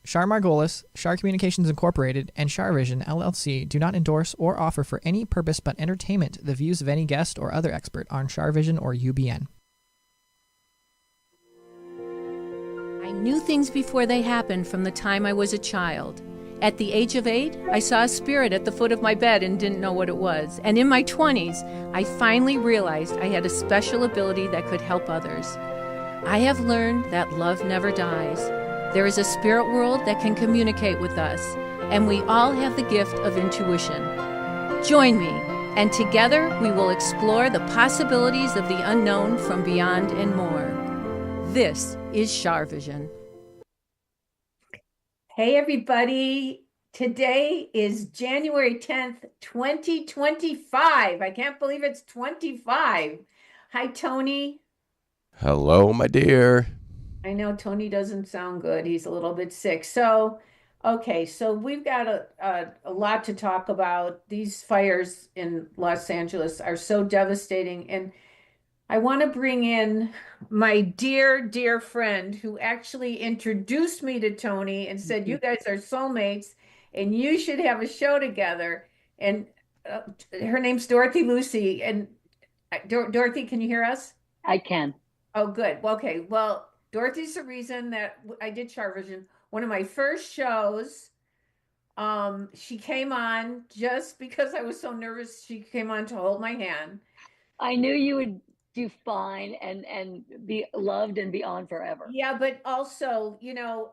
Char Margolis, Char Communications Incorporated, and CharVision LLC do not endorse or offer for any purpose but entertainment the views of any guest or other expert on CharVision or UBN. I knew things before they happened from the time I was a child. At the age of 8, I saw a spirit at the foot of my bed and didn't know what it was. And in my 20s, I finally realized I had a special ability that could help others. I have learned that love never dies. There is a spirit world that can communicate with us, and we all have the gift of intuition. Join me, and together we will explore the possibilities of the unknown from beyond and more. This is CharVision. Hey everybody, today is January 10th, 2025. I can't believe it's 25. Hi, Tony. Hello, my dear. I know Tony doesn't sound good. He's a little bit sick. So we've got a lot to talk about. These fires in Los Angeles are so devastating. And I want to bring in my dear, dear friend who actually introduced me to Tony and said, you guys are soulmates and you should have a show together. And her name's Dorothy Lucy. And Dorothy, can you hear us? I can. Oh, good. Well, okay. Well, Dorothy's the reason that I did CharVision. One of my first shows, she came on just because I was so nervous. She came on to hold my hand. I knew you would do fine and be loved and be on forever. Yeah, but also,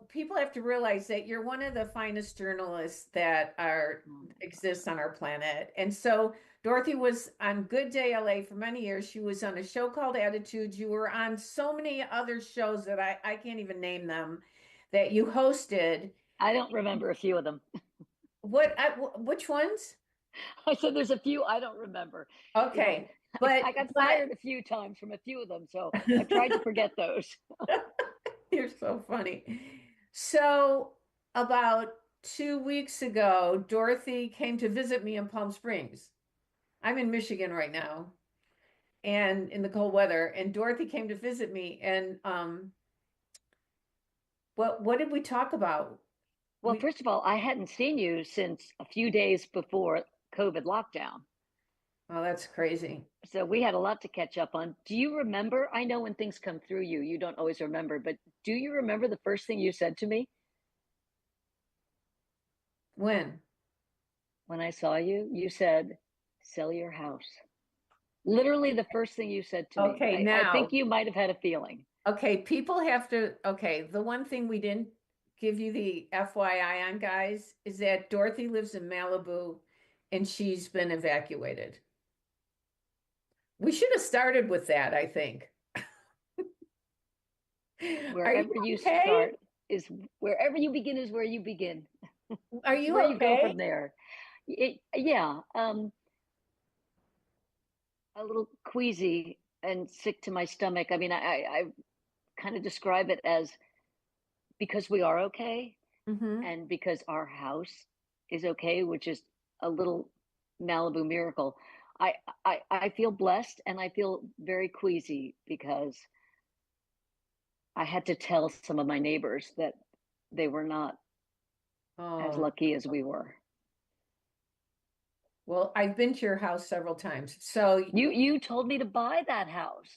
people have to realize that you're one of the finest journalists that exists on our planet. And so Dorothy was on Good Day LA for many years. She was on a show called Attitudes. You were on so many other shows that I can't even name them that you hosted. I don't remember a few of them. Which ones? I said there's a few I don't remember. Okay. But I got fired a few times from a few of them, so I tried to forget those. You're so funny. So about 2 weeks ago, Dorothy came to visit me in Palm Springs. I'm in Michigan right now and in the cold weather. And Dorothy came to visit me. And what did we talk about? Well, first of all, I hadn't seen you since a few days before COVID lockdown. Oh, that's crazy. So we had a lot to catch up on. Do you remember? I know when things come through you, you don't always remember, but do you remember the first thing you said to me? When? When I saw you, you said, sell your house. Literally the first thing you said to me. Okay, I think you might have had a feeling. Okay, people have to, the one thing we didn't give you the FYI on, guys, is that Dorothy lives in Malibu and she's been evacuated. We should have started with that, I think. Wherever you start is wherever you begin is where you begin. Are you where okay? You go from there. Yeah. A little queasy and sick to my stomach. I mean, I kind of describe it as because we are okay and because our house is okay, which is a little Malibu miracle. I feel blessed and I feel very queasy because I had to tell some of my neighbors that they were not as lucky as we were. Well, I've been to your house several times. So you told me to buy that house.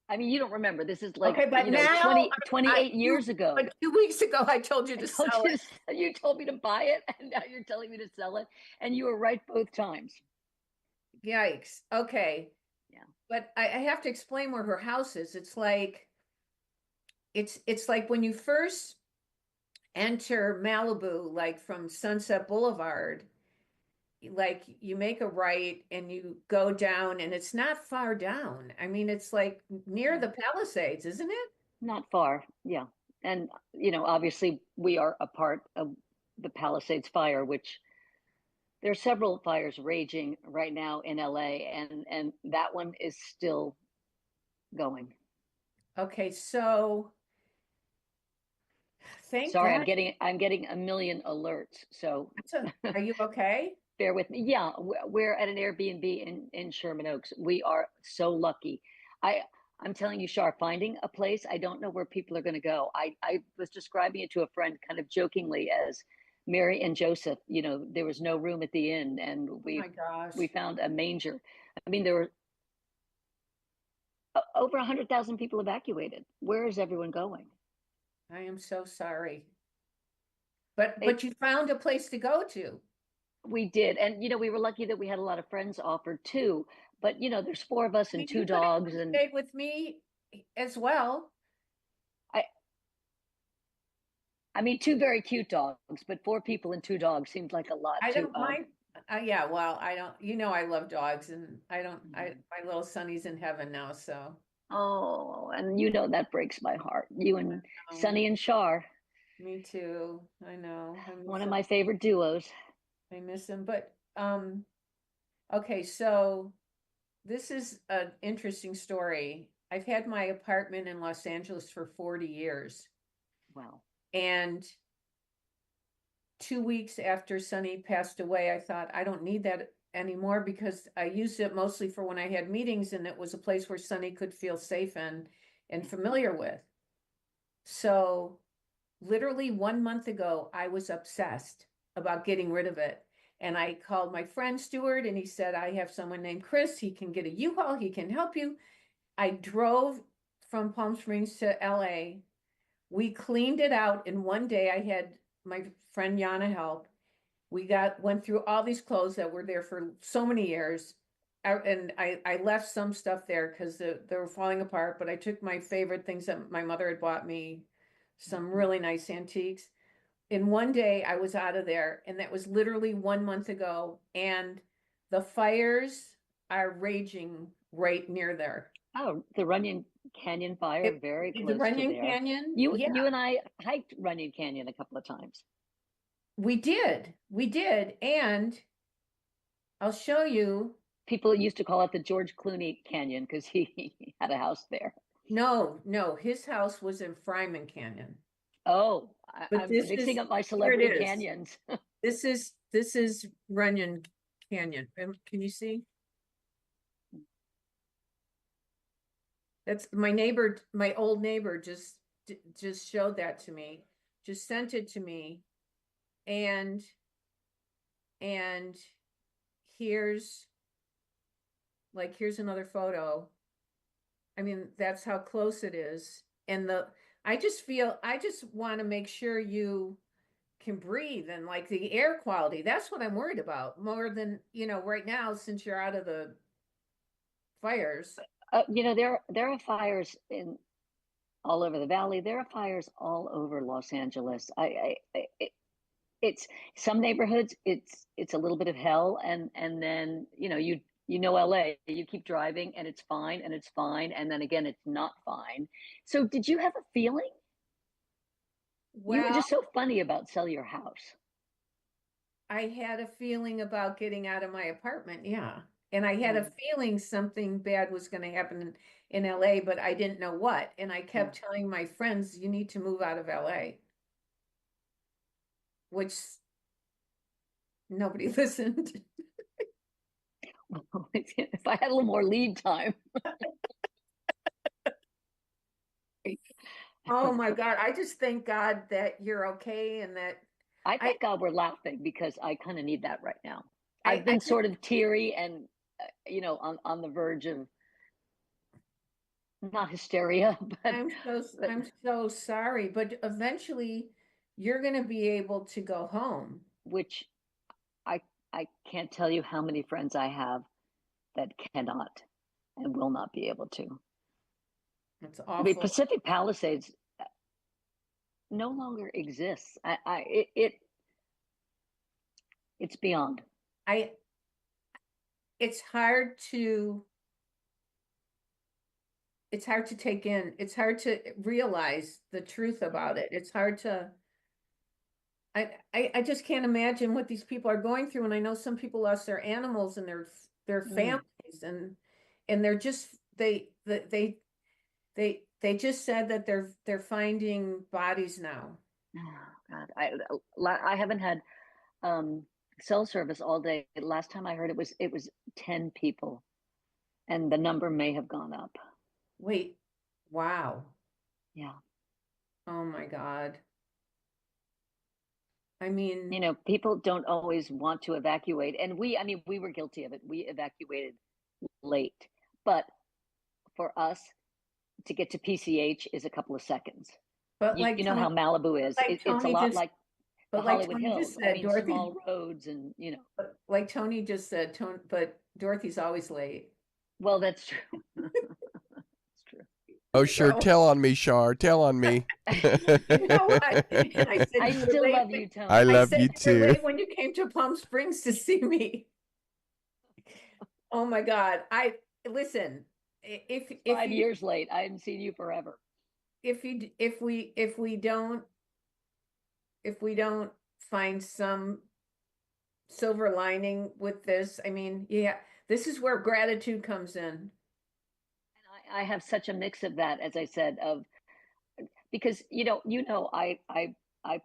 I mean, you don't remember. This is like, okay, but now, 28 years ago. But 2 weeks ago, I told you to sell it. You told me to buy it, and now you're telling me to sell it. And you were right both times. Yikes. Okay. Yeah. But I have to explain where her house is. It's like when you first enter Malibu, like from Sunset Boulevard, like you make a right and you go down and it's not far down. I mean, it's like near the Palisades, isn't it? Not far. Yeah. And, obviously we are a part of the Palisades fire, which there are several fires raging right now in LA and that one is still going. Okay. So Sorry, God. I'm getting a million alerts. So are you okay? Bear with me. Yeah, we're at an Airbnb in Sherman Oaks. We are so lucky. I'm telling you, Shar, finding a place, I don't know where people are going to go. I was describing it to a friend kind of jokingly as Mary and Joseph, there was no room at the inn and Oh my gosh. we found a manger. I mean, there were over 100,000 people evacuated. Where is everyone going? I am so sorry. But you found a place to go to. We did. And, we were lucky that we had a lot of friends offered too. But, there's four of us I and mean, two you could have dogs. And stayed with me as well. I mean, two very cute dogs, but four people and two dogs seemed like a lot I to don't mind. Yeah, well, I don't, I love dogs and I don't, my little Sonny's in heaven now, so. Oh, and that breaks my heart. You and Um, Sonny and Char, Me too. I know. one of my favorite duos. I miss him, but okay, so this is an interesting story. I've had my apartment in Los Angeles for 40 years. Wow. And 2 weeks after Sonny passed away, I thought I don't need that anymore because I used it mostly for when I had meetings and it was a place where Sonny could feel safe and familiar with. So literally 1 month ago, I was obsessed about getting rid of it. And I called my friend Stuart and he said, I have someone named Chris. He can get a U-Haul. He can help you. I drove from Palm Springs to LA. We cleaned it out in one day. I had my friend Yana help. We went through all these clothes that were there for so many years. And I left some stuff there because they were falling apart, but I took my favorite things that my mother had bought me, some really nice antiques. In one day, I was out of there, and that was literally 1 month ago. And the fires are raging right near there. Oh, the Runyon Canyon fire, very The close to Runyon there. Canyon, You yeah, you and I hiked Runyon Canyon a couple of times. we did, and I'll show you. People used to call it the George Clooney Canyon because he had a house there. No, his house was in Fryman Canyon. Oh, But I'm this mixing is, up my here it celebrity is. canyons. This is Runyon Canyon. Can you see? That's my neighbor, my old neighbor just showed that to me, just sent it to me. And here's here's another photo. I mean, that's how close it is. And I just want to make sure you can breathe and like the air quality. That's what I'm worried about more than, right now, since you're out of the fires. There are fires in all over the valley. There are fires all over Los Angeles. It's some neighborhoods. It's a little bit of hell, and then LA. You keep driving, and it's fine, and then again, it's not fine. So, did you have a feeling? You were Well, just so funny about sell your house. I had a feeling about getting out of my apartment, yeah. And I had a feeling something bad was going to happen in LA, but I didn't know what. And I kept telling my friends, you need to move out of LA, which nobody listened. If I had a little more lead time. Oh my God. I just thank God that you're okay and that I thank God we're laughing because I kind of need that right now. I I've been just, sort of teary and, on the verge of not hysteria, but I'm so sorry, but eventually you're going to be able to go home. which I can't tell you how many friends I have that cannot and will not be able to. It's I mean, awful. Pacific Palisades no longer exists. It's beyond. I it's hard to take in. It's hard to realize the truth about it. It's hard to I just can't imagine what these people are going through. And I know some people lost their animals and their families and they're just they just said that they're finding bodies now. Oh, God, I haven't had cell service all day. Last time I heard it was 10 people, and the number may have gone up. Wait, wow. Yeah. Oh my God. I mean, People don't always want to evacuate. And I mean, we were guilty of it. We evacuated late. But for us to get to PCH is a couple of seconds. but You like know how Tony, Malibu is. like It's a Tony lot just, like the but like Hollywood Tony just Hills. I said, mean, Dorothy, small roads and, like Tony just said, Tony, but Dorothy's always late. well, that's true. That's true. Oh, sure. So, Tell on me, Char. Tell on me. you know what? And I said, I you were still late. love you, I Tony. I love said you you were too. late when you came to Palm Springs to see me. Oh my God. Listen, if 5 years late. I haven't seen you forever. if we don't find some silver lining with this, I mean, yeah, this is where gratitude comes in. And I have such a mix of that, as I said, because I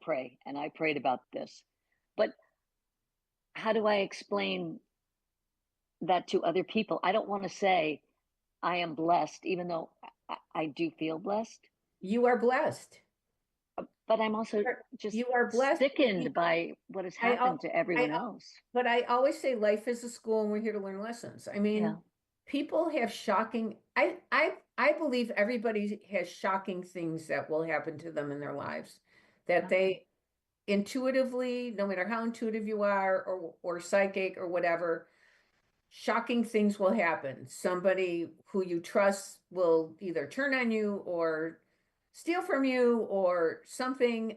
pray and I prayed about this, but how do I explain that to other people? I don't want to say I am blessed, even though I do feel blessed, You are blessed. but I'm also You're- just You are blessed. sickened by what has I, happened to everyone I, else. but I always say life is a school and we're here to learn lessons. I Yeah. mean, people have shocking, I believe everybody has shocking things that will happen to them in their lives that they intuitively, no matter how intuitive you are or psychic or whatever, shocking things will happen. Somebody who you trust will either turn on you or steal from you or something.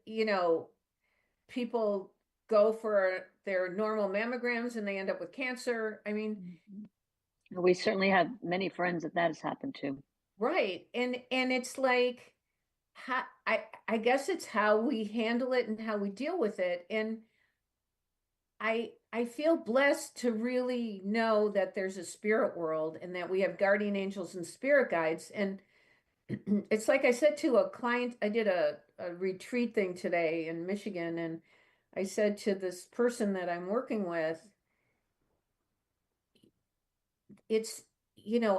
You know, people go for their normal mammograms and they end up with cancer. I mean, We certainly have many friends that has happened to. right. And it's like how I guess it's how we handle it and how we deal with it. And I feel blessed to really know that there's a spirit world and that we have guardian angels and spirit guides. And it's like I said to a client, I did a retreat thing today in Michigan, and I said to this person that I'm working with, it's,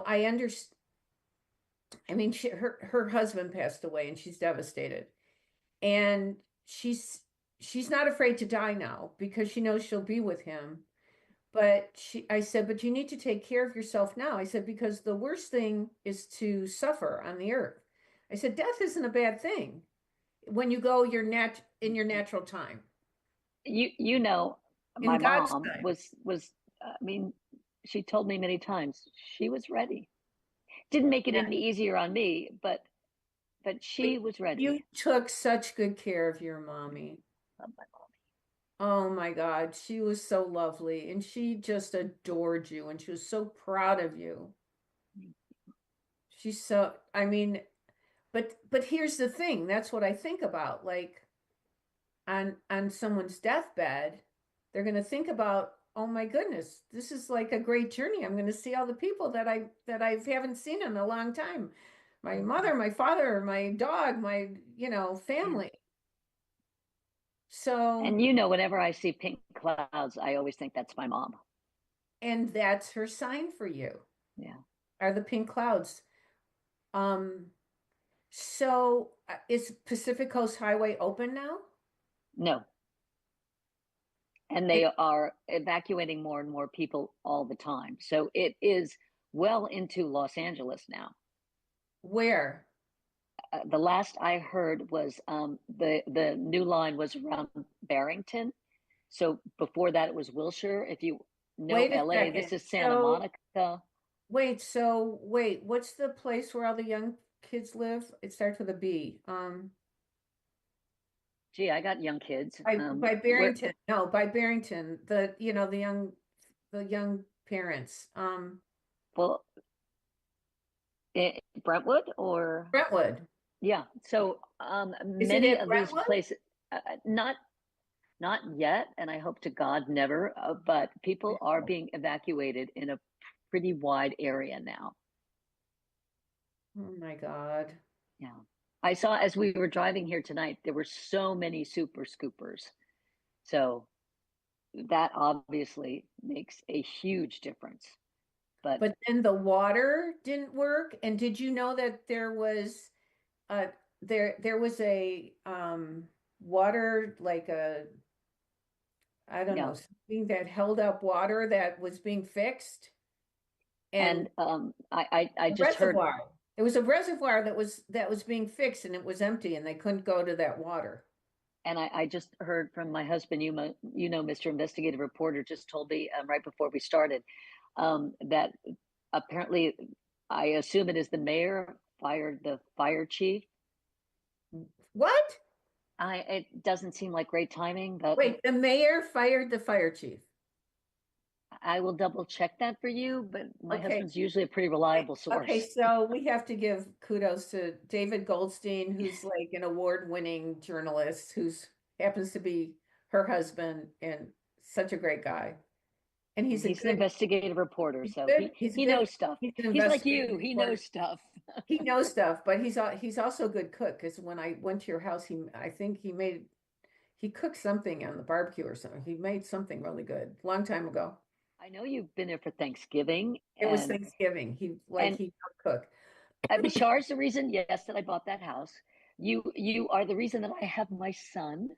I understand. I mean, her husband passed away and she's devastated. And she's not afraid to die now because she knows she'll be with him. But I said, but you need to take care of yourself now. I said, because the worst thing is to suffer on the earth. I said, death isn't a bad thing when you go in your natural time. My In God's mom time. was I mean, she told me many times she was ready. Didn't make it Yeah. any easier on me, but she was ready. You took such good care of your mommy. Love my mommy. Oh my God, she was so lovely and she just adored you and she was so proud of you. She's so, I mean, but here's the thing, that's what I think about. Like on someone's deathbed, they're going to think about, oh my goodness, this is like a great journey. I'm going to see all the people that I haven't seen in a long time. My mother, my father, my dog, my, family. So, And whenever I see pink clouds, I always think that's my mom. and that's her sign for you. Yeah. Are the pink clouds. So is Pacific Coast Highway open now? No. And they are evacuating more and more people all the time. So it is well into Los Angeles now. Where? The last I heard was the new line was around Barrington. So before that, it was Wilshire. If you know Wait a LA, second. this is Santa Monica. Wait, what's the place where all the young kids live? It starts with a B. Gee, I got young kids. By Barrington. No, by Barrington. The young parents. Well, Brentwood or Brentwood. yeah. So Is it many in of these Brentwood? places, not yet, and I hope to God never. But people are being evacuated in a pretty wide area now. Oh my God. Yeah. I saw as we were driving here tonight, there were so many super scoopers. So that obviously makes a huge difference. But But then the water didn't work. And did you know that there was uh there was a water, like a, I don't know, yeah, something that held up water that was being fixed, and and I a just heard, reservoir. There was a reservoir that was being fixed, and it was empty, and they couldn't go to that water. and I just heard from my husband. You know, Mr. Investigative Reporter just told me right before we started that apparently, I assume it is the mayor fired the fire chief. What? It doesn't seem like great timing, but Wait, the mayor fired the fire chief. I will double check that for you. But my Okay. husband's usually a pretty reliable Okay, source. so we have to give kudos to David Goldstein, who's like an award-winning journalist, who's happens to be her husband and such a great guy. And And he's an investigative reporter, so he's he good, knows stuff. he's an He's like investigative you. He reporter. knows stuff. He knows stuff, but he's also a good cook, because when I went to your house, I think he cooked something on the barbecue or something. He made something really good long time ago. I know you've been there for Thanksgiving, It was Thanksgiving. and He could cook. Char's the reason, yes, that I bought that house. You are the reason that I have my son.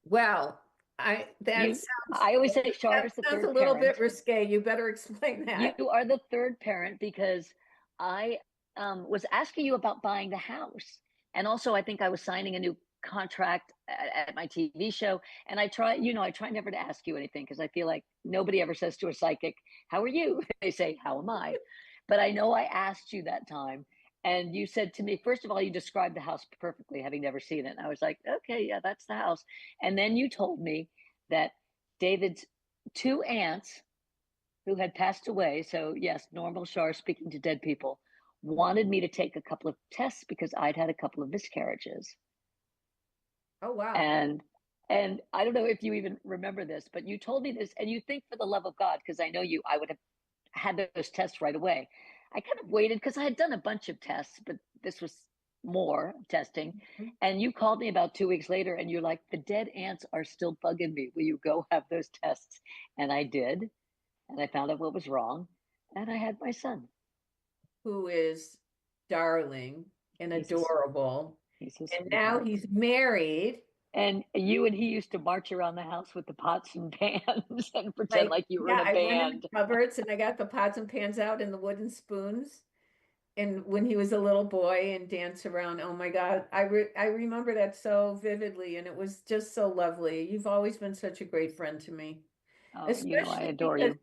Well, You, I always say Char that is the sounds a third little bit parent. risque. You better explain that. You are the third parent because I was asking you about buying the house, and also I think I was signing a new contract at my TV show, and I try never to ask you anything because I feel like nobody ever says to a psychic, "How are you?" They say, "How am I?" But I know I asked you that time, and you said to me, first of all, you described the house perfectly, having never seen it. And I was like, okay, yeah, that's the house. And then you told me that David's two aunts who had passed away, so yes, normal Char speaking to dead people, wanted me to take a couple of tests because I'd had a couple of miscarriages. Oh, wow. And and I don't know if you even remember this, but you told me this, and you think, for the love of God, because I know you, I would have had those tests right away. I kind of waited because I had done a bunch of tests, but this was more testing. And you called me about 2 weeks later, and you're like, the dead ants are still bugging me. Will you go have those tests? And I did. And I found out what was wrong. And I had my son. Who is darling and He's adorable. he's a And now sweetheart. he's married. And you and he used to march around the house with the pots and pans and pretend Like, like you were in yeah, a I went in the band. cupboards and I got the pots and pans out and the wooden spoons. And when he was a little boy and dance around, oh my God, I remember that so vividly, and it was just so lovely. You've always been such a great friend to me, Oh, I especially adore because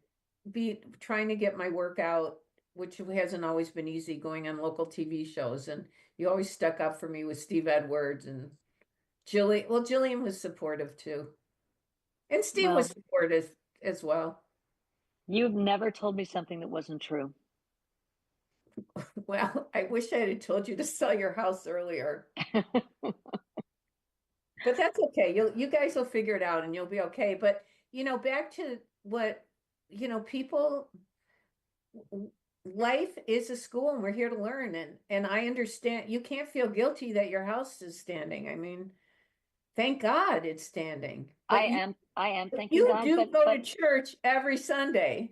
you. be trying to get my work out, which hasn't always been easy, going on local TV shows, and you always stuck up for me with Steve Edwards and Jillian. Well, Jillian was supportive too, and Steve was Well, supportive as well. you've never told me something that wasn't true. Well, I wish I had told you to sell your house earlier, but that's okay. You guys will figure it out and you'll be okay. But back to what, people, life is a school and we're here to learn, and I understand you can't feel guilty that your house is standing. I mean, thank God it's standing. But I am thanking you God, do go to but church every Sunday.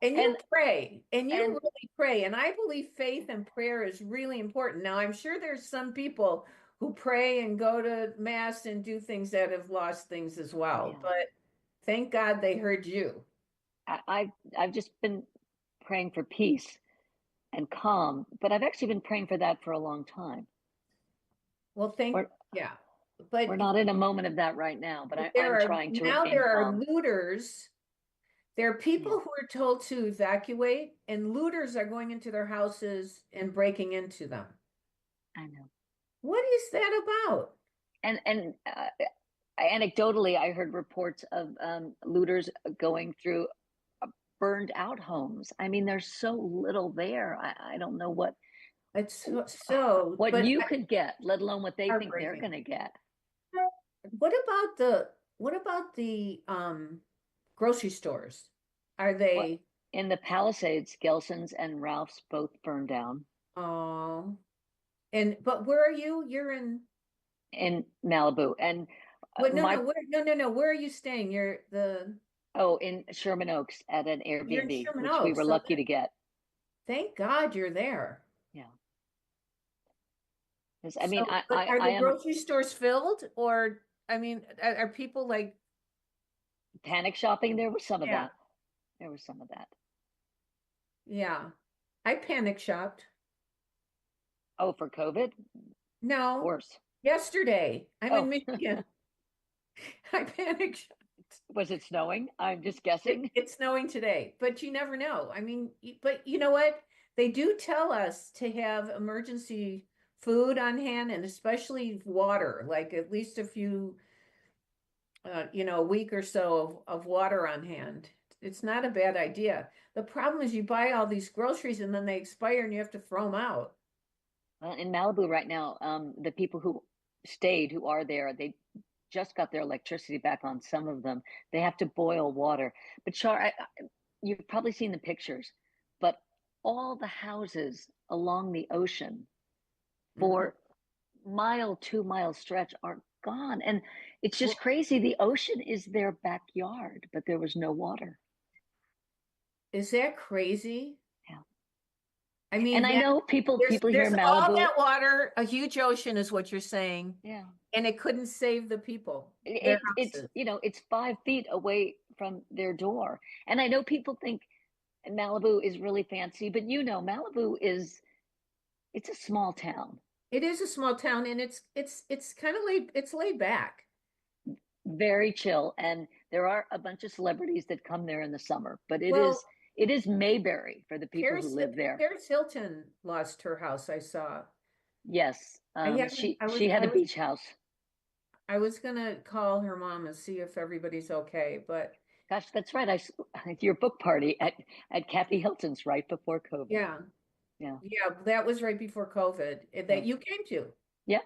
And you and pray, and you and really pray. And I believe faith and prayer is really important. Now, I'm sure there's some people who pray and go to mass and do things that have lost things as well. yeah, But thank God they heard you. I've just been praying for peace and calm, but I've actually been praying for that for a long time. Well, We're yeah. we're But not in a moment of that right now, but I'm trying to remain there are calm. looters. There are Yeah, people who are told to evacuate, and looters are going into their houses and breaking into them. I know. What is that about? And anecdotally, I heard reports of looters going through burned out homes. I mean, there's so little there. I don't know It's so, what but you could get, let alone what they think they're heartbreaking. going to get. What about the grocery stores? Are What they, in the Palisades, Gelson's and Ralph's both burned down oh, but where are you? You're in, in Malibu, and what, no, my no, no, no, where are you staying? You're the Oh, in Sherman Oaks at an You're in Airbnb, Sherman which we Oaks, were so lucky to get. thank God you're there. Yeah. 'Cause, I mean, So, but are I the am grocery stores filled, or I mean, are people like, panic shopping. There was some of yeah, that. There was some of that. yeah. I panic shopped. Oh, for COVID? Of No, course. yesterday. I'm in Oh, Michigan. I panic shopped. was it snowing? I'm just guessing. It's snowing today, but you never know. I mean, but you know what? They do tell us to have emergency food on hand and especially water, like at least a few, a week or so of water on hand. It's not a bad idea. The problem is you buy all these groceries and then they expire and you have to throw them out. Well, in Malibu right now, the people who stayed, who are there, they just got their electricity back on some of them. They have to boil water. But Char, you've probably seen the pictures, but all the houses along the ocean Mhm. for mile, 2 mile stretch are gone. And it's just Well, crazy. The ocean is their backyard, but there was no water. is that crazy? Yeah. I And mean, I that know people here there's in all Malibu. that water, a huge ocean is what you're saying, Yeah. and it couldn't save the people, their It's houses. it's 5 feet away from their door. And I know people think Malibu is really fancy, but Malibu is it's a small town. It is a small town and it's kind of laid back. Very chill, and there are a bunch of celebrities that come there in the summer, but it Well, is it is Mayberry for the people who Paris live there. Paris Hilton lost her house, I saw. Yes, I haven't she had a beach house. I was gonna call her mom and see if everybody's okay, but Gosh, that's right. Your book party at Kathy Hilton's right before COVID. yeah. Yeah, Yeah, that was right before COVID yeah, that you came to. yeah,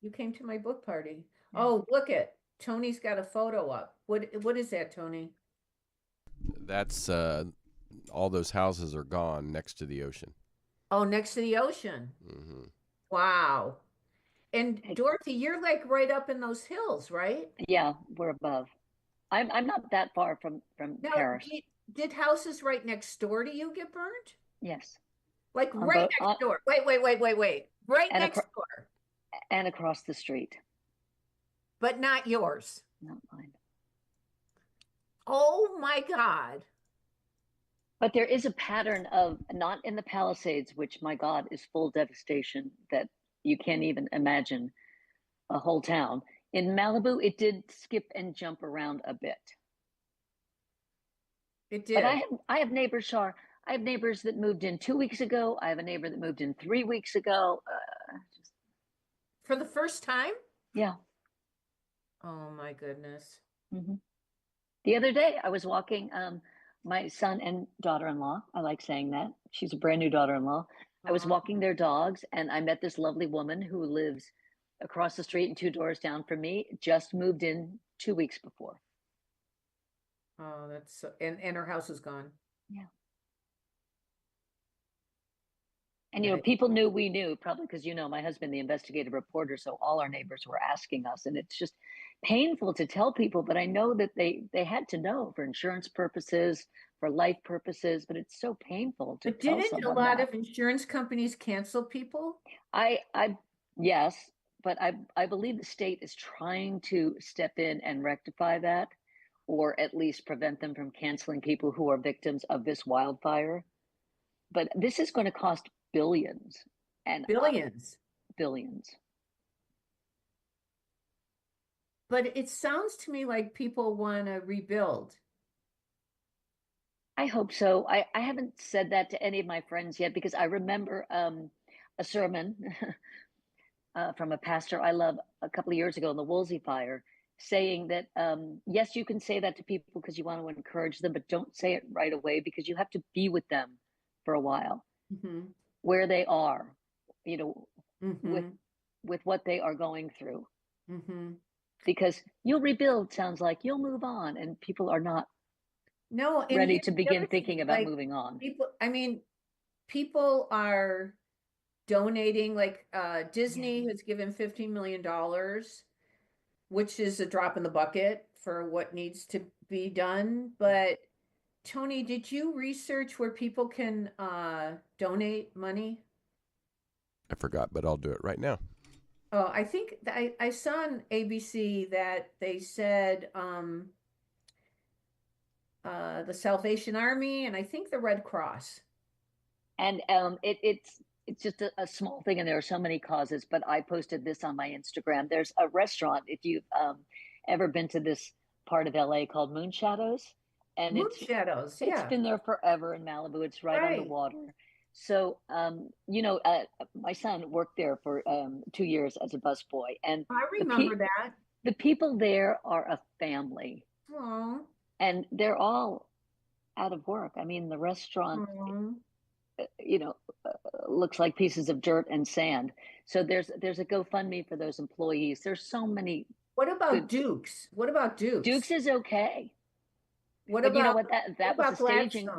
You came to my book party. yeah. Oh, look it. Tony's got a photo up. What is that, Tony? That's all those houses are gone next to the ocean. Oh, next to the ocean. Hmm. Wow. And Hey, Dorothy, you're like right up in those hills, right? yeah, we're above. I'm not that far from Now, Paris. did houses right next door to you get burned? Yes, Like on right both next door. Wait. Right and next door, across the street. but not yours. Not mine. Oh my God. But there is a pattern of not in the Palisades, which my God is full devastation that you can't even imagine a whole town. In Malibu, it did skip and jump around a bit. It But did. I have neighbors, Char. I have neighbors that moved in 2 weeks ago. I have a neighbor that moved in 3 weeks ago. For the first time? Yeah. Oh my goodness. Hmm. The other day, I was walking my son and daughter-in-law. I like saying that. She's a brand new daughter-in-law. I was Oh, walking their dogs, and I met this lovely woman who lives across the street and two doors down from me. Just moved in 2 weeks before. oh, that's and her house is gone. Yeah. And Yeah. people knew we knew, probably because my husband, the investigative reporter, so all our neighbors were asking us, and it's just painful to tell people, but I know that they had to know for insurance purposes, for life purposes, but it's so painful to But tell didn't a someone lot that. of insurance companies cancel people? I yes, but I believe the state is trying to step in and rectify that, or at least prevent them from canceling people who are victims of this wildfire. But this is going to cost billions and Billions. billions. But it sounds to me like people want to rebuild. I hope so. I haven't said that to any of my friends yet because I remember a sermon from a pastor I love a couple of years ago in the Woolsey fire saying that, yes, you can say that to people because you want to encourage them, but don't say it right away because you have to be with them for a while Hmm. where they are, you know, with Hmm. what they are going through. Hmm. Because you'll rebuild sounds like you'll move on, and people are not No, and ready here's to the begin other thinking thing, about like moving on. people are donating, like Disney has given $15 million which is a drop in the bucket for what needs to be done. But Tony, did you research where people can donate money? I forgot, but I'll do it right now. Oh, I think I saw on ABC that they said the Salvation Army and I think the Red Cross. And it's just a small thing, and there are so many causes. But I posted this on my Instagram. There's a restaurant, if you've ever been to this part of LA called Moon Shadows, and Moon Shadows, it's yeah. been there forever in Malibu. It's right on the water. So, my son worked there for 2 years as a busboy, and I remember that. The people there are a family. Aww. And they're all out of work. I mean, the restaurant, looks like pieces of dirt and sand. So there's a GoFundMe for those employees. There's so many. What about Duke's? What about Duke's? Duke's is okay. What but about you know what? That what was a staging.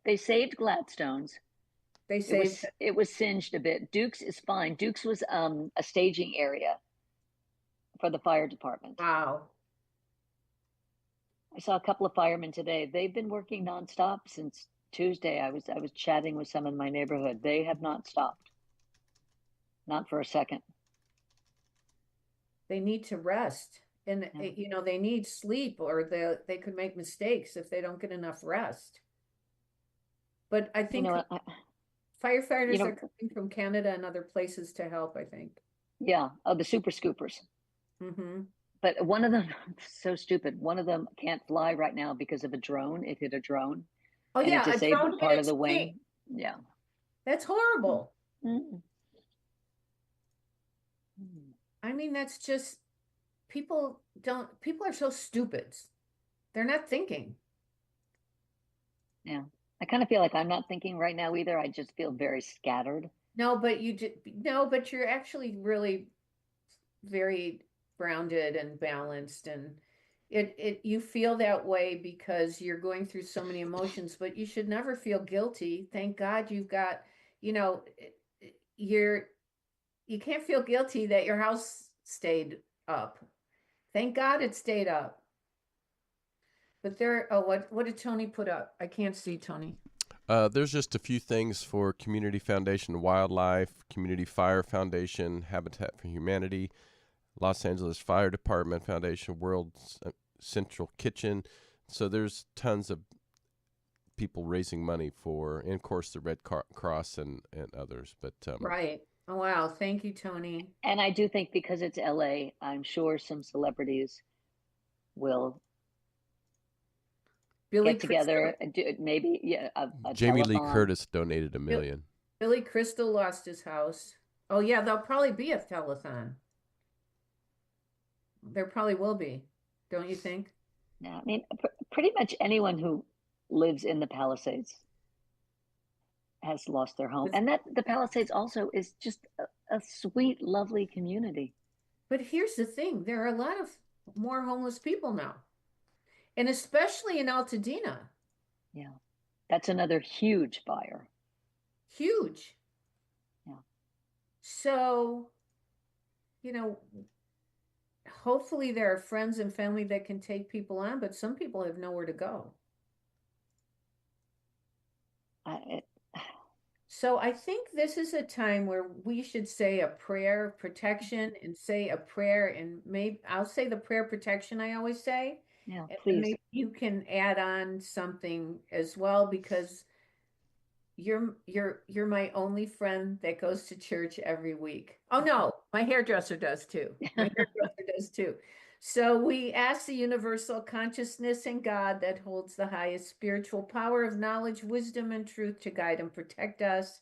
They saved Gladstones. They saved it was singed a bit. Duke's is fine. Duke's was a staging area for the fire department. Wow. I saw a couple of firemen today. They've been working nonstop since Tuesday. I was chatting with some in my neighborhood. They have not stopped. Not for a second. They need to rest. And they need sleep, or they could make mistakes if they don't get enough rest. But I think firefighters are coming from Canada and other places to help, I think. Yeah. Oh, the super scoopers. Mm-hmm. But one of them, so stupid. One of them can't fly right now because of a drone. It hit a drone. Oh, yeah. It disabled part of the wing. Yeah. That's horrible. Mm-hmm. I mean, that's just, people are so stupid. They're not thinking. Yeah. I kind of feel like I'm not thinking right now either. I just feel very scattered. No, but you're actually really very grounded and balanced, and you feel that way because you're going through so many emotions, but you should never feel guilty. Thank God you've got, you can't feel guilty that your house stayed up. Thank God it stayed up. But what did Tony put up? I can't see, Tony. There's just a few things for Community Foundation Wildlife, Community Fire Foundation, Habitat for Humanity, Los Angeles Fire Department Foundation, World Central Kitchen. So there's tons of people raising money for, and of course the Red Cross and others. But right. Oh, wow. Thank you, Tony. And I do think because it's LA, I'm sure some celebrities will get together and do maybe a Jamie telethon. Lee Curtis donated $1 million. Billy Crystal lost his house. Oh yeah, there'll probably be a telethon. There probably will be, don't you think? Yeah, I mean, pretty much anyone who lives in the Palisades has lost their home, and that the Palisades also is just a sweet, lovely community. But here's the thing: there are a lot of more homeless people now. And especially in Altadena. Yeah. That's another huge fire. Huge. Yeah. So, hopefully there are friends and family that can take people on, but some people have nowhere to go. So I think this is a time where we should say a prayer of protection and say a prayer, and maybe I'll say the prayer of protection I always say. Yeah, please. Maybe you can add on something as well, because you're my only friend that goes to church every week. Oh no, my hairdresser does too. My hairdresser does too. So we ask the universal consciousness and God that holds the highest spiritual power of knowledge, wisdom, and truth to guide and protect us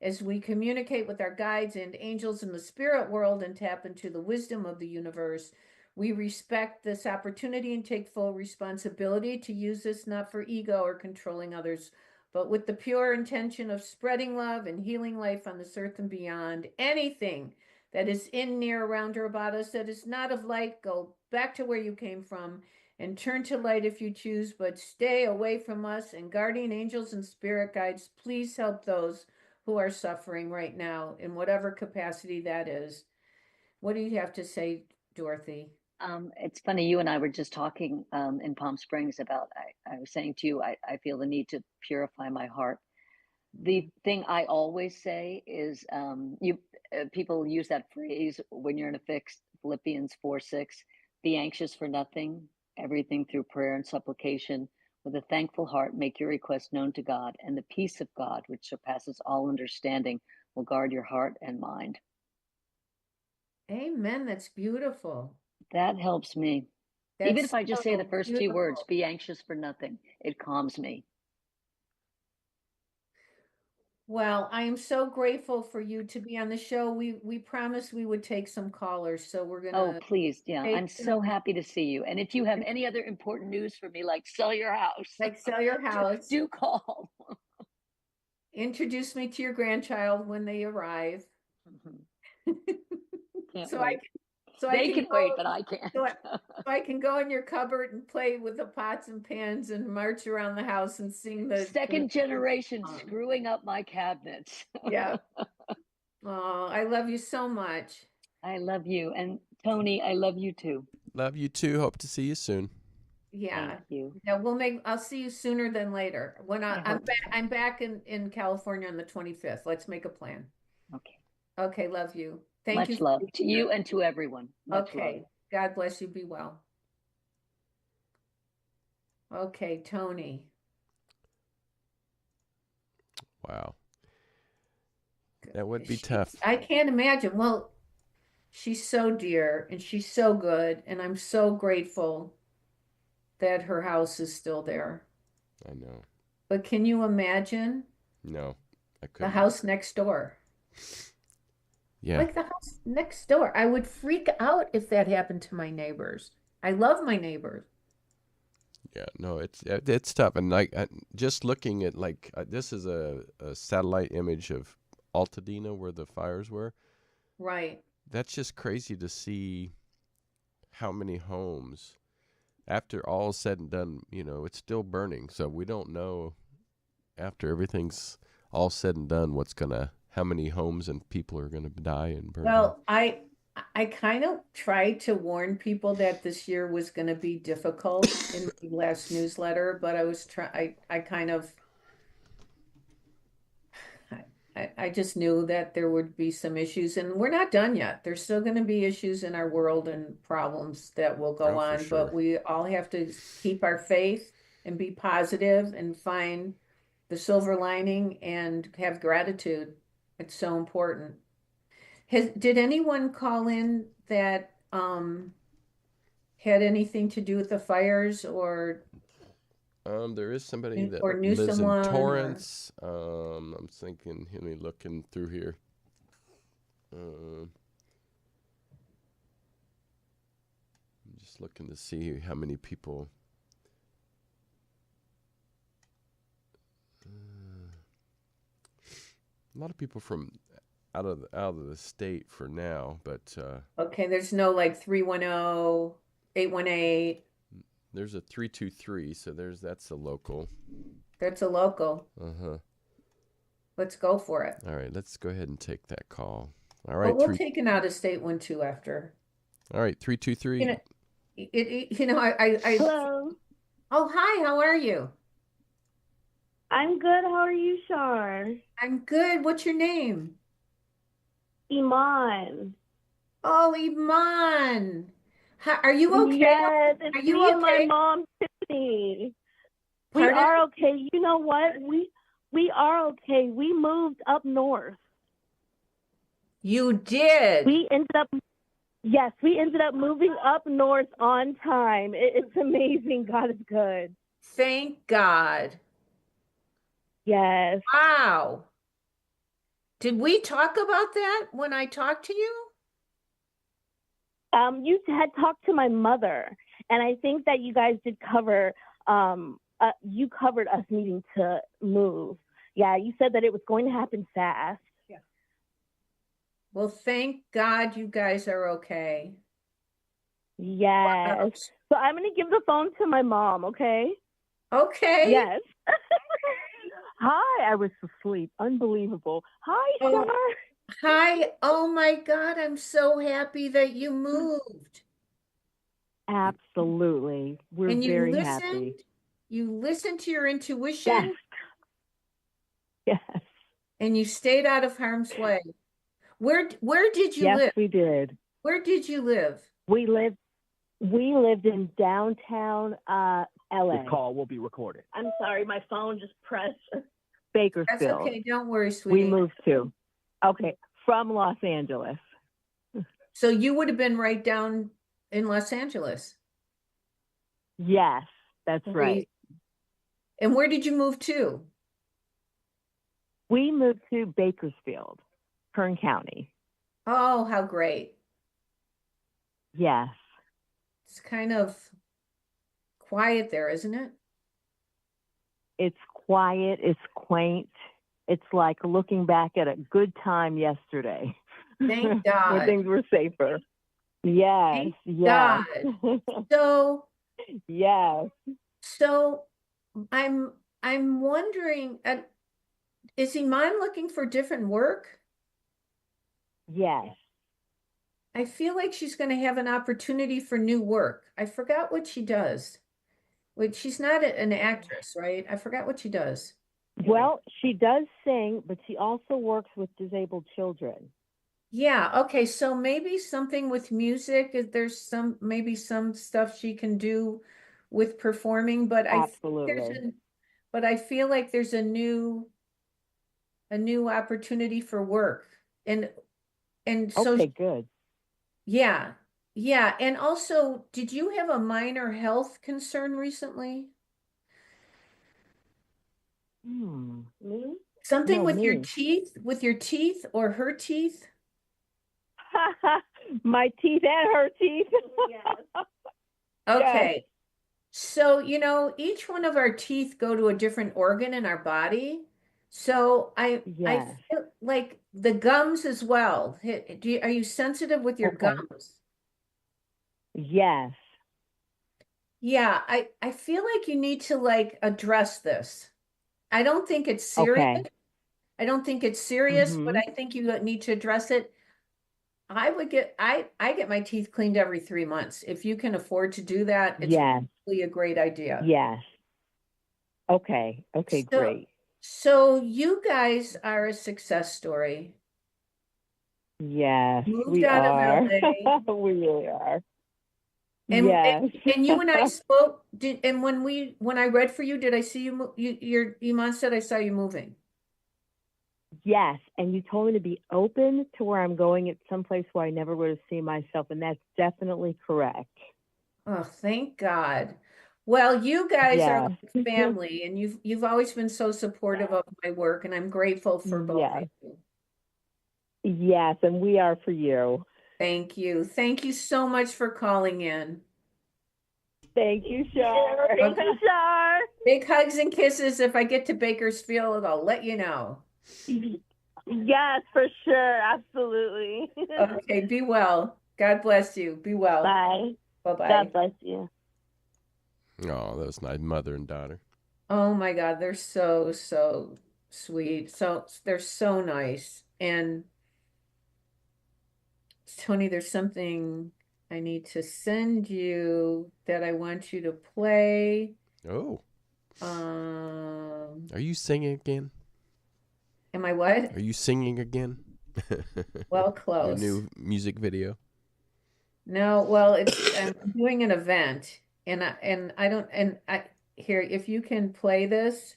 as we communicate with our guides and angels in the spirit world and tap into the wisdom of the universe. We respect this opportunity and take full responsibility to use this not for ego or controlling others, but with the pure intention of spreading love and healing life on this earth and beyond. Anything that is in, near, around, or about us that is not of light, go back to where you came from and turn to light if you choose, but stay away from us. And guardian angels and spirit guides, please help those who are suffering right now in whatever capacity that is. What do you have to say, Dorothy? It's funny, you and I were just talking in Palm Springs about, I was saying to you, I feel the need to purify my heart. The thing I always say is, people use that phrase when you're in a fix, Philippians 4:6, be anxious for nothing, everything through prayer and supplication. With a thankful heart, make your request known to God, and the peace of God, which surpasses all understanding, will guard your heart and mind. Amen. That's beautiful. That helps me. That's Even if I just say the so first two beautiful. words, be anxious for nothing, it calms me. Well, I am so grateful for you to be on the show. We promised we would take some callers, so we're Oh, gonna please. Yeah, take I'm so some, happy to see you. And if you have any other important news for me, like sell your house, like sell your house. do call. Introduce me to your grandchild when they arrive. Can't So wait. so They I can can wait, go, but I can't. so I can go in your cupboard and play with the pots and pans and march around the house and sing the Second generation screwing up my cabinets. Yeah. Oh, I love you so much. I love you. And Tony, I love you too. Love you too. Hope to see you soon. Yeah. Thank you. Yeah, I'll see you sooner than later. I'm back in California on the 25th. Let's make a plan. Okay. Okay, love you. Thank Much you. love to you and to everyone. Much Okay. love. God bless you. Be well. Okay, Tony. Wow. That would be tough. I can't imagine. Well, she's so dear and she's so good, and I'm so grateful that her house is still there. I know. But can you imagine No, I the couldn't. house next door? Yeah. Like the house next door. I would freak out if that happened to my neighbors. I love my neighbors. Yeah, no, it's tough, and like just looking at this is a satellite image of Altadena where the fires were. Right. That's just crazy to see how many homes, after all is said and done, it's still burning. So we don't know after everything's all said and done how many homes and people are gonna die and burn. Well, I kind of tried to warn people that this year was going to be difficult in the last newsletter, but I kind of I just knew that there would be some issues, and we're not done yet. There's still going to be issues in our world and problems that will go on, sure. but we all have to keep our faith and be positive and find the silver lining and have gratitude. It's so important. Did anyone call in that had anything to do with the fires or there is somebody that or knew lives in someone Torrance. I'm thinking, let me looking through here. I'm just looking to see how many people. A lot of people from out of the state for now, but okay, there's no like 310-818. There's a 323, so that's a local. That's a local. Uh-huh. Let's go for it. All right, let's go ahead and take that call. All right. But we'll take an out-of-state one too after. All right, 323. I Hello. Oh, hi, how are you? I'm good. How are you, Char? I'm good. What's your name? Iman. Oh, Iman. Are you okay? Yes, it's Are you me and my okay? mom, Tiffany. We Pardon? are okay. You know what? We are okay. We moved up north. You did. We ended up moving up north on time. It's amazing. God is good. Thank God. Yes. Wow. Did we talk about that when I talked to you? You had talked to my mother, and I think that you guys did cover. You covered us needing to move. Yeah, you said that it was going to happen fast. Yeah. Well, thank God you guys are okay. Yes. Wow. So I'm going to give the phone to my mom, okay? Okay. Yes. Hi, I was asleep. Unbelievable. Hi, Char. Hi. Oh my God, I'm so happy that you moved. Absolutely. We're And very happy. you listened to your intuition. Yes. And you stayed out of harm's way. Where did you Yes, live? we did. Where did you live? We lived in downtown LA. This call will be recorded. I'm sorry, my phone just pressed That's Bakersfield. okay. Don't worry, sweetie. We moved to. Okay, from Los Angeles. So you would have been right down in Los Angeles. Yes, that's right. And where did you move to? We moved to Bakersfield, Kern County. Oh, how great. Yes. It's kind of quiet there, isn't it? It's quiet, it's quaint. It's like looking back at a good time yesterday. Thank God. When things were safer. Yes. Thank yes. God. So yes. So I'm wondering, is Iman looking for different work? Yes. I feel like she's going to have an opportunity for new work. I forgot what she does. Wait, she's not an actress, right? I forgot what she does. Well, she does sing, but she also works with disabled children. Yeah, okay, so maybe something with music. There's maybe some stuff she can do with performing, but Absolutely. I feel like there's a new opportunity for work. And so Okay, good. yeah. Yeah, and also, did you have a minor health concern recently? Me? Something No, with your me. teeth or her teeth? My teeth and her teeth. Yes. Okay. Yes. So, each one of our teeth go to a different organ in our body. So I Yes. feel like the gums as well. Are you sensitive with your Okay. gums? Yes. Yeah, I feel like you need to address this. I don't think it's serious. Okay. I don't think it's serious, but Mhm. I think you need to address it. I get my teeth cleaned every 3 months. If you can afford to do that, it's Yes. really a great idea. Yes. Okay. Okay, great. So you guys are a success story. Yes, Moved we out of are. LA. We really are. And, Yes. and you and I spoke, and when I read for you, did I see you, your Iman said I saw you moving. Yes, and you told me to be open to where I'm going at some place where I never would have seen myself, and that's definitely correct. Oh, thank God. Well, you guys are Yes. like family, and you've always been so supportive of my work, and I'm grateful for both Yes. of you. Yes, and we are for you. Thank you. Thank you so much for calling in. Thank you, Char. Thank you, Char. Big hugs and kisses. If I get to Bakersfield, I'll let you know. Yes, for sure. Absolutely. Okay, be well. God bless you. Be well. Bye. Bye-bye. God bless you. Oh, that was nice, mother and daughter. Oh my God, they're so sweet. So they're so nice. And Tony, there's something I need to send you that I want you to play. Oh. Are you singing again? Am I what? Are you singing again? Well, close. Your new music video? No, well, I'm doing an event, and here, if you can play this.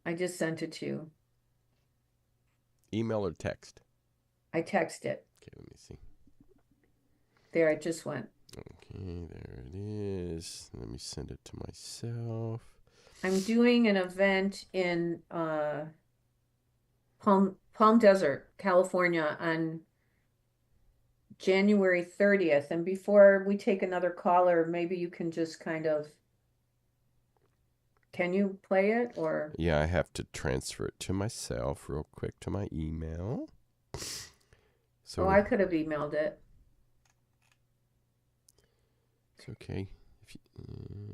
I just sent it to you. Email or text? I text it. Okay, let me see. There, it just went. Okay, there it is. Let me send it to myself. I'm doing an event in Palm Desert, California on January 30th. And before we take another caller, maybe you can just kind of, can you play it or? Yeah, I have to transfer it to myself real quick to my email. So I could have emailed it. It's okay.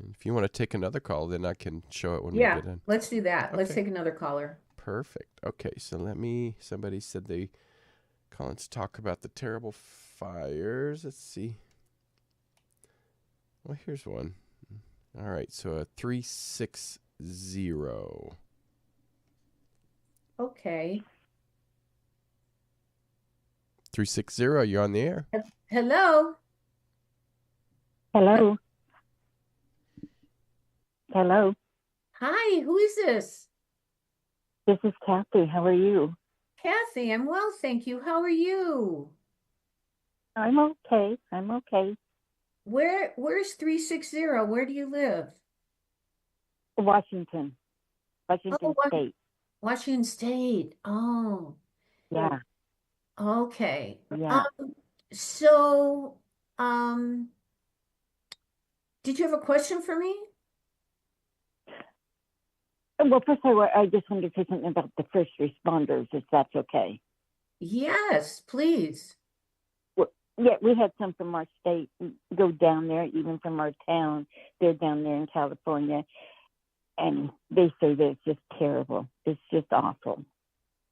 If you want to take another call, then I can show it when we get in. Let's do that. Okay. Let's take another caller. Perfect. Okay, so somebody said they Calling to talk about the terrible fires. Let's see. Well, here's one. All right, so a 360. Okay. 360, you're on the air. Hello. Hello. Hello. Hi, who is this? This is Kathy. How are you? Kathy, I'm well, thank you. How are you? I'm okay. I'm okay. Where's 360? Where do you live? Washington Oh, State. Washington State. Oh, Yeah. okay. Yeah. So, did you have a question for me? Well, first I just wanted to say something about the first responders, if that's okay. Yes, please. Yeah, we had some from our state go down there, even from our town. They're down there in California, and they say that it's just terrible. It's just awful.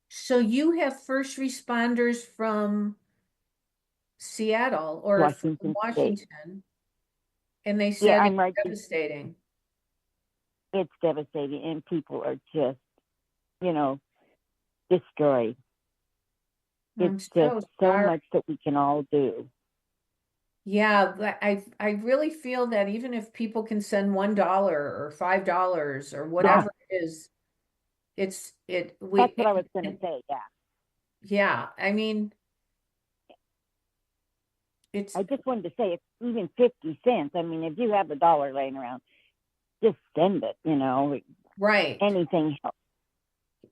So you have first responders from Seattle or from Washington Washington, State. and they said I'm it's right. devastating. It's devastating, and people are just, destroyed. It's just so much that we can all do. Yeah, but I really feel that even if people can send $1 or $5 or whatever it is, That's what I was going to say. Yeah. Yeah, I mean, I just wanted to say, it's even 50 cents. I mean, if you have $1 laying around, just send it. Right. Anything helps,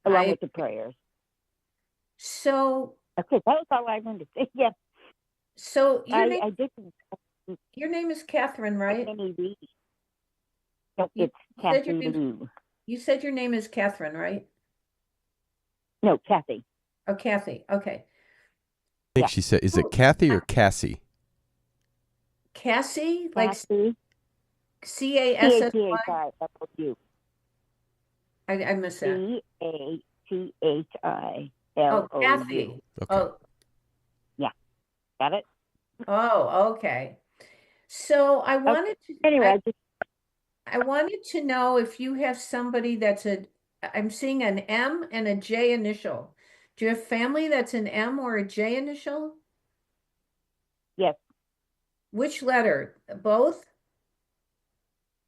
along with the prayers. So. Okay, that was all I wanted to say. Yes. So your name is Catherine, right? No, it's Kathy Lou. You said your name is Catherine, right? No, Kathy. Oh, Kathy. Okay. I think she said, is it Kathy or Cassie? Cassie? Like Cassie. C-A-S-S-Y? I missed that. C-A-T-H-I-L-O-U. Oh, Kathy. Okay. Oh. Yeah. Got it? Oh, okay. So I wanted to know if you have somebody I'm seeing an M and a J initial. Do you have family that's an M or a J initial? Yes. Which letter? Both?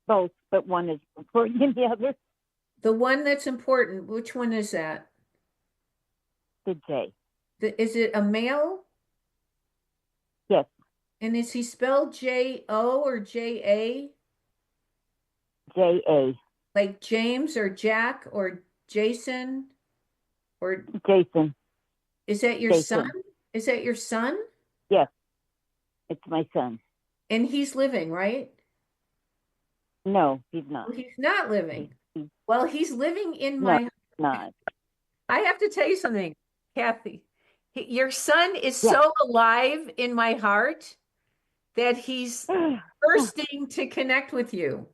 Both, but one is important than the other. The one that's important, which one is that? The J. Is it a male? Yes. And is he spelled J-O or J-A? J-A. Like James or Jack or Jason or Jason. Is that your son? Is that your son? Yes. It's my son. And he's living, right? No, he's not. Well, he's not living. Well, he's living in my... not. I have to tell you something, Kathy. Your son is so alive in my heart that he's bursting to connect with you.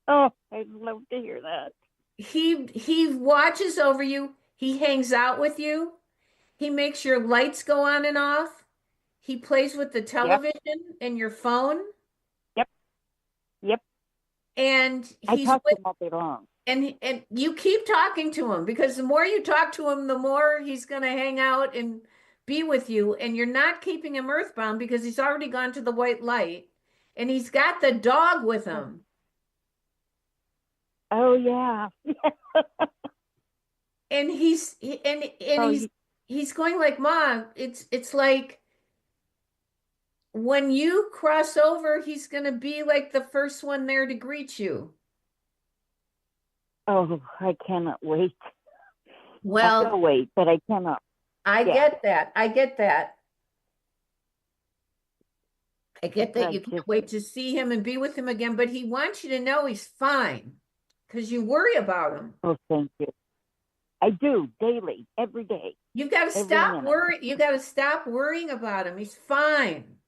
Oh, I'd love to hear that. He watches over you. He hangs out with you. He makes your lights go on and off. He plays with the television and your phone. Yep. And I talk to him all day long. And you keep talking to him, because the more you talk to him, the more he's going to hang out and be with you. And you're not keeping him earthbound because he's already gone to the white light, and he's got the dog with him. Oh yeah. And he's going like, Mom, it's like when you cross over, he's going to be like the first one there to greet you. Oh, I cannot wait. Well, I will wait, but I cannot. I get that. I get that you can't wait to see him and be with him again, but he wants you to know he's fine because you worry about him. Oh, thank you. I do, daily, every day. You've got to stop worrying. You got to stop worrying about him. He's fine.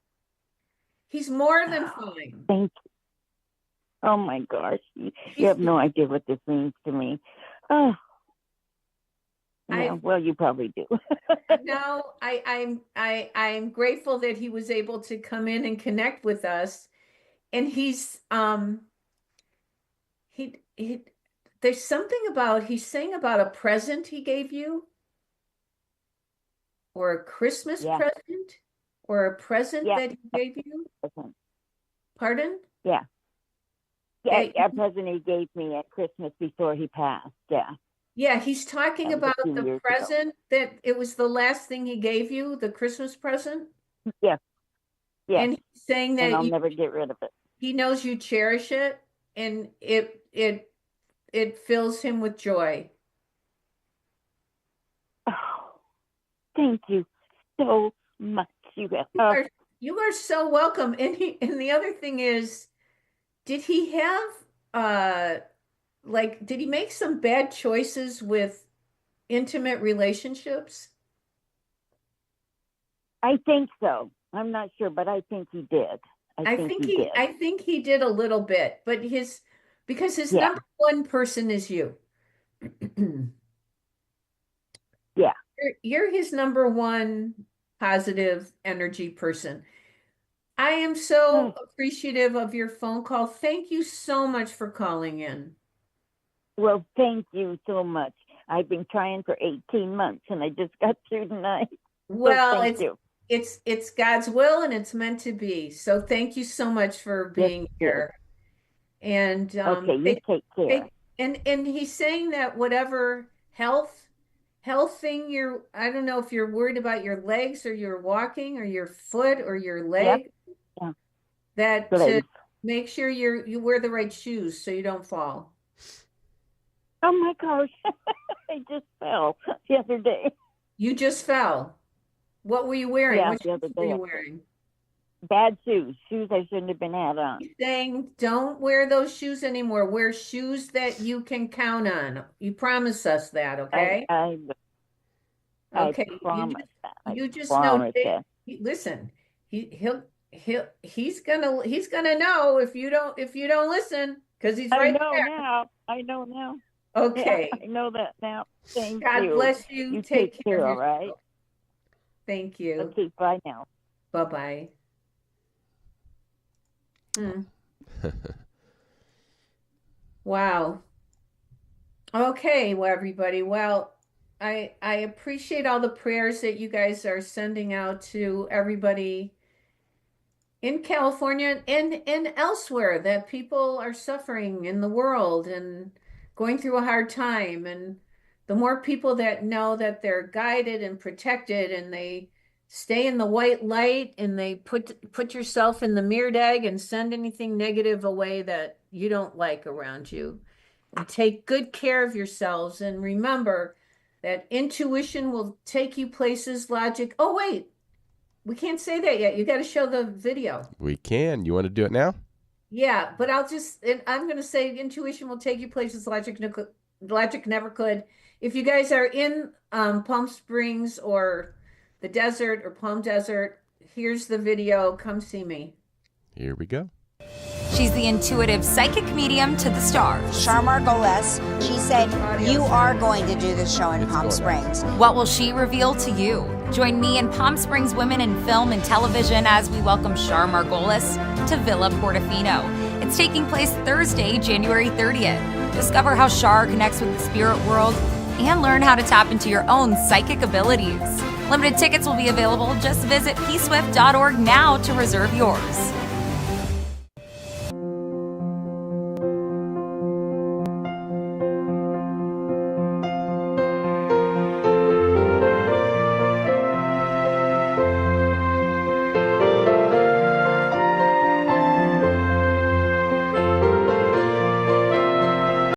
He's more than fine. Thank you. Oh my gosh. You have no idea what this means to me. Oh. Yeah, well, you probably do. No, I'm grateful that he was able to come in and connect with us. And he there's something about he's saying about a present he gave you, or a Christmas present, or a present that he gave you. Pardon? Yeah. Yeah, a present he gave me at Christmas before he passed. Yeah. Yeah, he's talking about the present that it was the last thing he gave you, the Christmas present. Yeah. Yeah. And he's saying that I'll never get rid of it. He knows you cherish it, and it fills him with joy. Oh, thank you so much. You are so welcome. And the other thing is, did he have did he make some bad choices with intimate relationships? I think so. I'm not sure, but I think he did. I think he did a little bit, but because his number one person is you. Yeah. You're his number one positive energy person. I am so appreciative of your phone call. Thank you so much for calling in. Well, thank you so much. I've been trying for 18 months and I just got through tonight. Well, so it's God's will and it's meant to be. So thank you so much for being here. And okay, you take care. And he's saying that whatever health thing I don't know if you're worried about your legs or your walking or your foot or your leg. Yeah. That to make sure you wear the right shoes so you don't fall. Oh my gosh. I just fell the other day. You just fell. What were you wearing? Yeah, What shoes were you wearing? Bad shoes I shouldn't have been had on. He's saying don't wear those shoes anymore. Wear shoes that you can count on. You promise us that, okay? Okay. I promise that. You just know. Listen, he's gonna know if you don't listen, because he's right there. I know now. Okay. Yeah, I know that now. Thank God you. God bless you. You take care, all right? Thank you. Okay, bye now. Bye-bye. Wow. Okay, well, everybody. Well, I appreciate all the prayers that you guys are sending out to everybody in California and elsewhere, that people are suffering in the world and going through a hard time. And the more people that know that they're guided and protected and they stay in the white light and they put yourself in the mirrored egg and send anything negative away that you don't like around you. And take good care of yourselves. And remember that intuition will take you places, logic. Oh, wait, we can't say that yet. You got to show the video. We can. You want to do it now? Yeah, but I'm going to say intuition will take you places logic never could. If you guys are in Palm Springs or the desert or Palm Desert, here's the video. Come see me. Here we go. She's the intuitive psychic medium to the stars. Char Margolis, she said, you are going to do the show in Palm Springs. What will she reveal to you? Join me and Palm Springs women in film and television as we welcome Char Margolis to Villa Portofino. It's taking place Thursday, January 30th. Discover how Char connects with the spirit world and learn how to tap into your own psychic abilities. Limited tickets will be available. Just visit pswift.org now to reserve yours.